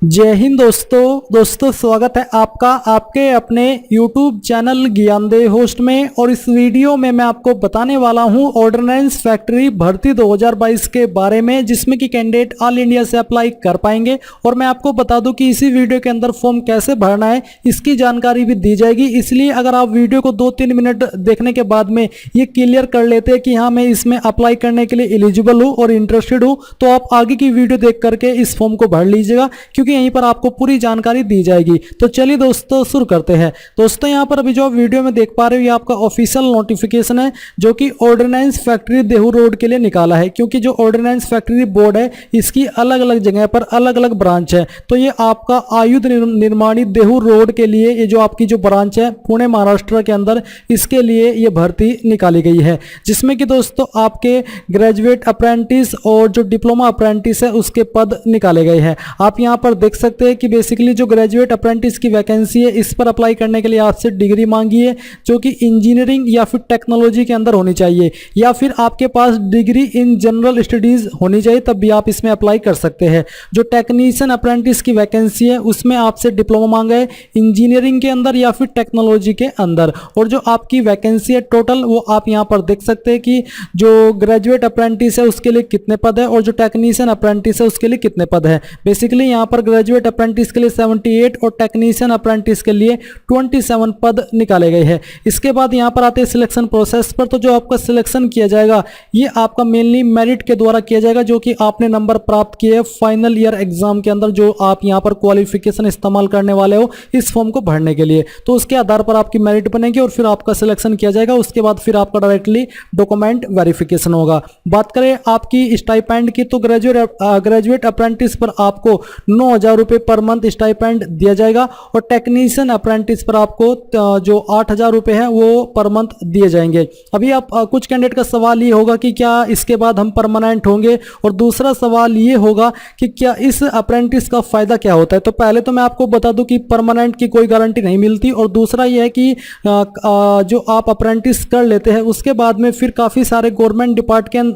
जय हिंद दोस्तों स्वागत है आपका आपके अपने YouTube चैनल ज्ञानदेह होस्ट में। और इस वीडियो में मैं आपको बताने वाला हूं ऑर्डिनेंस फैक्ट्री भर्ती 2022 के बारे में, जिसमें कि कैंडिडेट ऑल इंडिया से अप्लाई कर पाएंगे। और मैं आपको बता दूं कि इसी वीडियो के अंदर फॉर्म कैसे भरना है इसकी जानकारी भी दी जाएगी। इसलिए अगर आप वीडियो को 2-3 मिनट देखने के बाद में ये क्लियर कर लेते हैं कि हाँ मैं इसमें अप्लाई करने के लिए एलिजिबल हूँ और इंटरेस्टेड हूँ, तो आप आगे की वीडियो देख करके इस फॉर्म को भर लीजिएगा, क्योंकि यहीं पर आपको पूरी जानकारी दी जाएगी। तो चलिए दोस्तों शुरू करते हैं। दोस्तों यहाँ पर अभी जो आप वीडियो में देख पा रहे हो ये आपका ऑफिशियल नोटिफिकेशन है, जो कि ऑर्डिनेंस फैक्ट्री देहू रोड के लिए निकाला है। क्योंकि जो ऑर्डिनेंस फैक्ट्री बोर्ड है इसकी अलग अलग जगह पर अलग अलग ब्रांच है, तो ये आपका आयुध निर्माणी देहू रोड के लिए ये जो आपकी जो ब्रांच है पुणे महाराष्ट्र के अंदर, इसके लिए ये भर्ती निकाली गई है। जिसमें कि दोस्तों आपके ग्रेजुएट अप्रेंटिस और जो डिप्लोमा अप्रेंटिस है उसके पद निकाले गए हैं। आप यहाँ पर देख सकते हैं कि बेसिकली जो ग्रेजुएट अप्रेंटिस की वैकेंसी है इस पर अप्लाई करने के लिए आपसे डिग्री मांगी है, जो कि इंजीनियरिंग या फिर टेक्नोलॉजी के अंदर होनी चाहिए, या फिर आपके पास डिग्री इन जनरल स्टडीज होनी चाहिए, तब भी आप इसमें अप्लाई कर सकते हैं। जो टेक्नीशियन अप्रेंटिस की वैकेंसी है उसमें आपसे डिप्लोमा मांगा है इंजीनियरिंग के अंदर या फिर टेक्नोलॉजी के अंदर। और जो आपकी वैकेंसी है टोटल वो आप यहाँ पर देख सकते हैं कि जो ग्रेजुएट अप्रेंटिस है उसके लिए कितने पद है और जो टेक्नीशियन अप्रेंटिस है उसके लिए कितने पद है। बेसिकली यहाँ पर ग्रेजुएट अप्रेंटिस के लिए 78 और टेक्नीशियन अप्रेंटिस के लिए 27 पद निकाले गए हैं। इसके बाद यहाँ पर आते हैं सिलेक्शन प्रोसेस पर। तो जो आपका सिलेक्शन किया जाएगा ये आपका मेनली मेरिट के द्वारा किया जाएगा, जो कि आपने नंबर प्राप्त किए फाइनल ईयर एग्जाम के अंदर, जो आप यहाँ पर क्वालिफिकेशन इस्तेमाल करने वाले हो इस फॉर्म को भरने के लिए। तो उसके आधार पर आपकी मेरिट बनेगी और फिर आपका सिलेक्शन किया जाएगा। उसके बाद फिर आपका डायरेक्टली डॉक्यूमेंट वेरिफिकेशन होगा। बात करें आपकी स्टाइपेंड की, तो ग्रेजुएट अप्रेंटिस पर आपको 9,000 रुपये पर मंथ स्टाइपेंड दिया जाएगा और टेक्नीशियन अप्रेंटिस पर आपको जो 8,000 रुपये है वो पर मंथ दिए जाएंगे। अभी आप कुछ कैंडिडेट का सवाल ये होगा कि क्या इसके बाद हम परमानेंट होंगे, और दूसरा सवाल ये होगा कि क्या इस अप्रेंटिस का फायदा क्या होता है। तो पहले तो मैं आपको बता दूं कि परमानेंट की कोई गारंटी नहीं मिलती, और दूसरा ये है कि जो आप अप्रेंटिस कर लेते हैं उसके बाद में फिर काफ़ी सारे गवर्नमेंट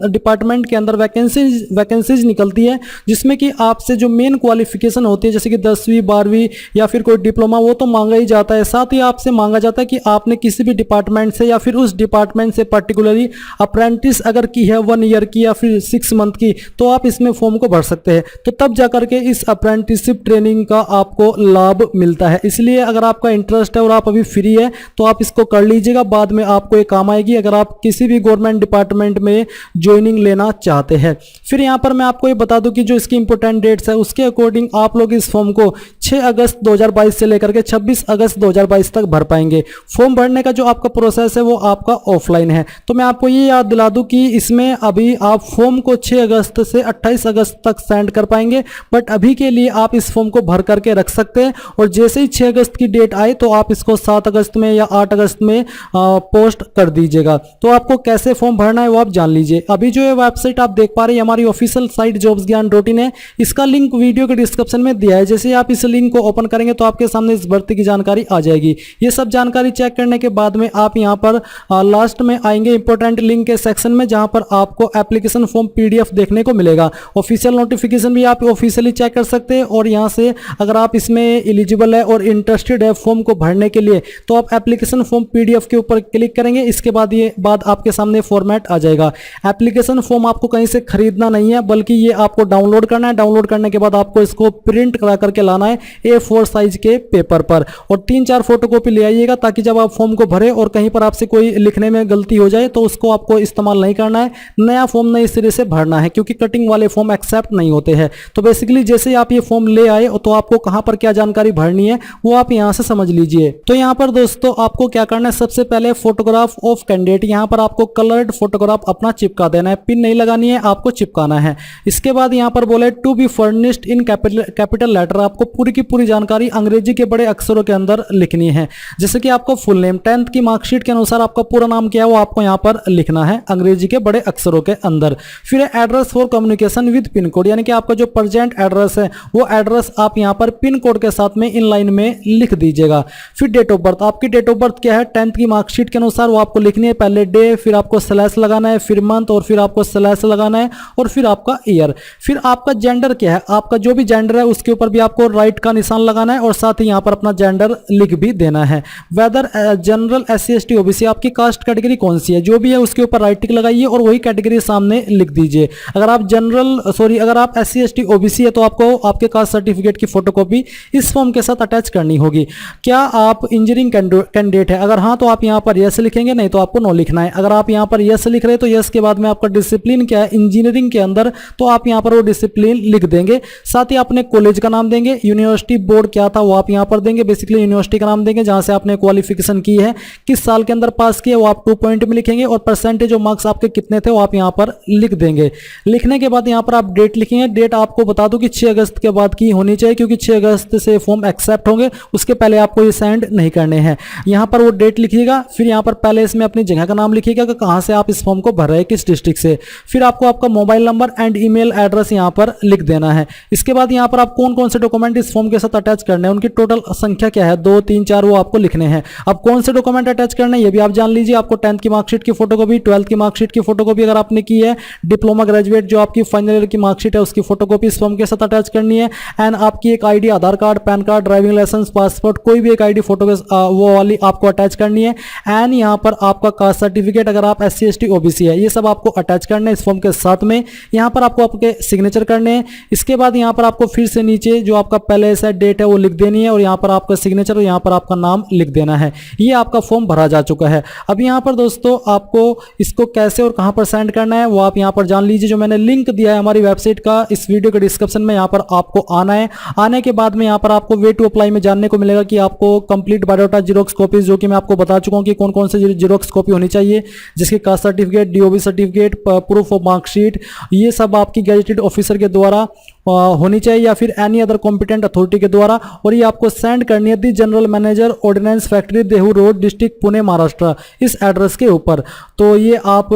डिपार्टमेंट के अंदर वैकेंसीज निकलती है, जिसमें कि आपसे जो मेन क्वालिफिकेशन होती है जैसे कि 10वीं 12वीं या फिर कोई डिप्लोमा वो तो मांगा ही जाता है। साथ ही आपसे मांगा जाता है कि आपने किसी भी डिपार्टमेंट से या फिर उस डिपार्टमेंट से पर्टिकुलरली अप्रेंटिस अगर की है 1 ईयर की या फिर 6 मंथ की, तो आप इसमें फॉर्म को भर सकते हैं। तो तब जाकर के इस अप्रेंटिसशिप ट्रेनिंग का आपको लाभ मिलता है। इसलिए अगर आपका इंटरेस्ट है और आप अभी फ्री है तो आप इसको कर लीजिएगा, बाद में आपको ये काम आएगी अगर आप किसी भी गवर्नमेंट डिपार्टमेंट में ज्वाइनिंग लेना चाहते हैं। फिर यहाँ पर मैं आपको ये बता दूं कि जो इसकी इंपॉर्टेंट डेट्स है उसके अकॉर्डिंग आप लोग इस फॉर्म को 6 अगस्त 2022 से लेकर के 26 अगस्त 2022 तक भर पाएंगे। फॉर्म भरने का जो आपका प्रोसेस है वो आपका ऑफलाइन है। तो मैं आपको ये याद दिला दूं कि इसमें अभी आप फॉर्म को 6 अगस्त से 28 अगस्त तक सेंड कर पाएंगे, बट अभी के लिए आप इस फॉर्म को भर करके रख सकते हैं, और जैसे ही 6 अगस्त की डेट आए तो आप इसको 7 अगस्त में या 8 अगस्त में पोस्ट कर दीजिएगा। तो आपको कैसे फॉर्म भरना है वो आप जान लीजिए। अभी जो ये वेबसाइट आप देख पा रहे हैं हमारी ऑफिशियल साइट jobsgyan.in है, इसका लिंक वीडियो के डिस्क्रिप्शन में दिया है। जैसे आप इस लिंक को ओपन करेंगे तो आपके सामने इस भर्ती की जानकारी आ जाएगी। ये सब जानकारी चेक करने के बाद में आप यहाँ पर लास्ट में आएंगे इंपॉर्टेंट लिंक के सेक्शन में, जहाँ पर आपको एप्लीकेशन फॉर्म PDF देखने को मिलेगा। ऑफिशियल नोटिफिकेशन भी आप ऑफिशियली चेक कर सकते हैं, और यहाँ से अगर आप इसमें एलिजिबल है और इंटरेस्टेड है फॉर्म को भरने के लिए तो आप एप्लीकेशन फॉर्म PDF के ऊपर क्लिक करेंगे। इसके बाद आपके सामने फॉर्मेट आ जाएगा। एप्लीकेशन फॉर्म आपको कहीं से खरीदना नहीं है, बल्कि ये आपको डाउनलोड करना है। डाउनलोड करने के बाद आपको इसको प्रिंट करा करके लाना है A4 साइज के पेपर पर, और 3-4 फोटोकॉपी ले आइएगा, ताकि जब आप फॉर्म को भरे और कहीं पर आपसे कोई लिखने में गलती हो जाए तो उसको आपको इस्तेमाल नहीं करना है। नया फॉर्म नए सिरे से भरना है, क्योंकि कटिंग वाले फॉर्म एक्सेप्ट नहीं होते हैं। तो बेसिकली जैसे ही आप ये फॉर्म ले आए तो आपको कहां पर क्या जानकारी भरनी है वो आप यहां से समझ लीजिए। तो यहां पर दोस्तों आपको क्या करना है, सबसे पहले फोटोग्राफ ऑफ कैंडिडेट, यहां पर आपको कलर्ड फोटोग्राफ अपना चिपका देना है, पिन नहीं लगानी है, आपको चिपकाना है। इसके बाद यहां पर बोले to be furnished in capital letter, आपको पूरी की पूरी जानकारी अंग्रेजी के बड़े अक्षरों के अंदर लिखनी है। जैसे कि आपको फुल नेम, 10th की मार्कशीट के अनुसार आपका पूरा नाम क्या है वो आपको यहाँ पर लिखना है अंग्रेजी के बड़े अक्षरों के अंदर। फिर address for communication with pin code, यानी कि आपका जो प्रेजेंट एड्रेस है वो एड्रेस आप यहाँ पर पिन कोड के साथ में इन लाइन में लिख दीजिएगा। फिर डेट ऑफ बर्थ, आपकी डेट ऑफ बर्थ क्या है 10th की मार्कशीट के अनुसार वो आपको लिखनी है। पहले डे, फिर आपको स्लैश लगाना है, फिर मंथ, और फिर आपको स्लैश लगाना है, और फिर आपका ईयर। फिर आपका जेंडर क्या है, आपका जो भी जेंडर जेंडर है उसके ऊपर भी आपको राइट का निशान लगाना है और साथ ही यहाँ पर अपना जेंडर लिख भी देना है। Whether general, SC ST OBC आपकी कास्ट कैटेगरी कौन सी है, जो भी है उसके ऊपर राइट टिक लगाइए और वही कैटेगरी सामने लिख दीजिए। अगर आप SC ST OBC है तो आपको आपके कास्ट सर्टिफिकेट की फोटोकॉपी इस फॉर्म के साथ अटैच करनी होगी। क्या आप इंजीनियरिंग कैंडिडेट है, अगर हाँ तो आप यहाँ पर यस लिखेंगे, नहीं तो आपको नो लिखना है। अगर आप यहाँ पर यस लिख रहे हैं तो यस के बाद में आपका डिसिप्लिन क्या है इंजीनियरिंग के अंदर, तो आप यहाँ पर वो डिसिप्लिन लिख देंगे। साथ ही अपने कॉलेज का नाम देंगे, यूनिवर्सिटी बोर्ड क्या था वो आप यहाँ पर देंगे, बेसिकली यूनिवर्सिटी का नाम देंगे जहां से आपने क्वालिफिकेशन की है, किस साल के अंदर पास किया वो आप 2 पॉइंट में लिखेंगे और परसेंटेज और मार्क्स आपके कितने थे वो आप यहाँ पर लिख देंगे। लिखने के बाद यहाँ पर आप डेट लिखेंगे। डेट आपको बता दूं कि 6 अगस्त के बाद की होनी चाहिए, क्योंकि 6 अगस्त से फॉर्म एक्सेप्ट होंगे, उसके पहले आपको ये सेंड नहीं करने हैं। यहाँ पर वो डेट लिखिएगा, फिर यहाँ पर पहले इसमें अपनी जगह का नाम लिखिएगा कि कहाँ से आप इस फॉर्म को भर रहे हैं, किस डिस्ट्रिक्ट से। फिर आपको आपका mobile number and email address यहाँ पर लिख देना है। इसके बाद यहाँ पर आप कौन कौन से डॉक्यूमेंट इस फॉर्म के साथ अटैच करने हैं, उनकी टोटल संख्या क्या है, 2 3 4 वो आपको लिखने हैं। अब कौन से डॉक्यूमेंट अटैच करने हैं ये भी आप जान लीजिए। आपको 10th की मार्कशीट की फोटोकॉपी, 12th की मार्कशीट की फोटोकॉपी अगर आपने की है, डिप्लोमा ग्रेजुएट जो आपकी फाइनल ईयर की मार्कशीट है उसकी फोटोकॉपी इस फॉर्म के साथ अटैच करनी है। एंड आपकी एक ID, Aadhaar card, PAN card, driving licence, passport, कोई भी एक आईडी फोटो वो वाली आपको अटैच करनी है। एंड यहाँ पर आपका कास्ट सर्टिफिकेट अगर आप SC ST OBC है, ये सब आपको अटैच करना है इस फॉर्म के साथ में। यहाँ पर आपको आपके सिग्नेचर करने हैं। इसके बाद यहाँ पर आपको फिर से नीचे जो आपका पहले से डेट है वो लिख देनी है और यहाँ पर आपका सिग्नेचर और यहाँ पर आपका नाम लिख देना है। ये आपका फॉर्म भरा जा चुका है। अब यहाँ पर दोस्तों आपको इसको कैसे और कहाँ पर सेंड करना है वो आप यहाँ पर जान लीजिए। जो मैंने लिंक दिया है हमारी वेबसाइट का इस वीडियो के डिस्क्रिप्शन में, यहाँ पर आपको आना है। आने के बाद में यहाँ पर आपको वे टू अप्लाई में जानने को मिलेगा कि आपको कंप्लीट बायोडाटा जीरोक्स कॉपीज, जो कि मैं आपको बता चुका हूँ कि कौन कौन से जीरोक्स कॉपी होनी चाहिए, जिसके caste certificate, DOB certificate, proof of marksheet, ये सब आपकी गैजेटेड ऑफिसर के द्वारा होनी चाहिए या फिर एनी अदर कॉम्पिटेंट अथॉरिटी के द्वारा। और ये आपको सेंड करनी है the general manager, ordnance factory, Dehu road, district Pune, Maharashtra, इस एड्रेस के ऊपर। तो ये आप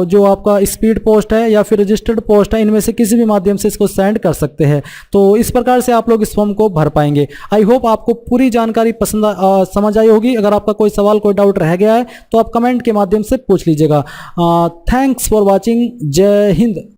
जो आपका स्पीड पोस्ट है या फिर रजिस्टर्ड पोस्ट है, इनमें से किसी भी माध्यम से इसको सेंड कर सकते हैं। तो इस प्रकार से आप लोग इस फॉर्म को भर पाएंगे। आई होप आपको पूरी जानकारी समझ आई होगी। अगर आपका कोई सवाल, कोई डाउट रह गया है तो आप कमेंट के माध्यम से पूछ लीजिएगा। Thanks for watching. जय हिंद।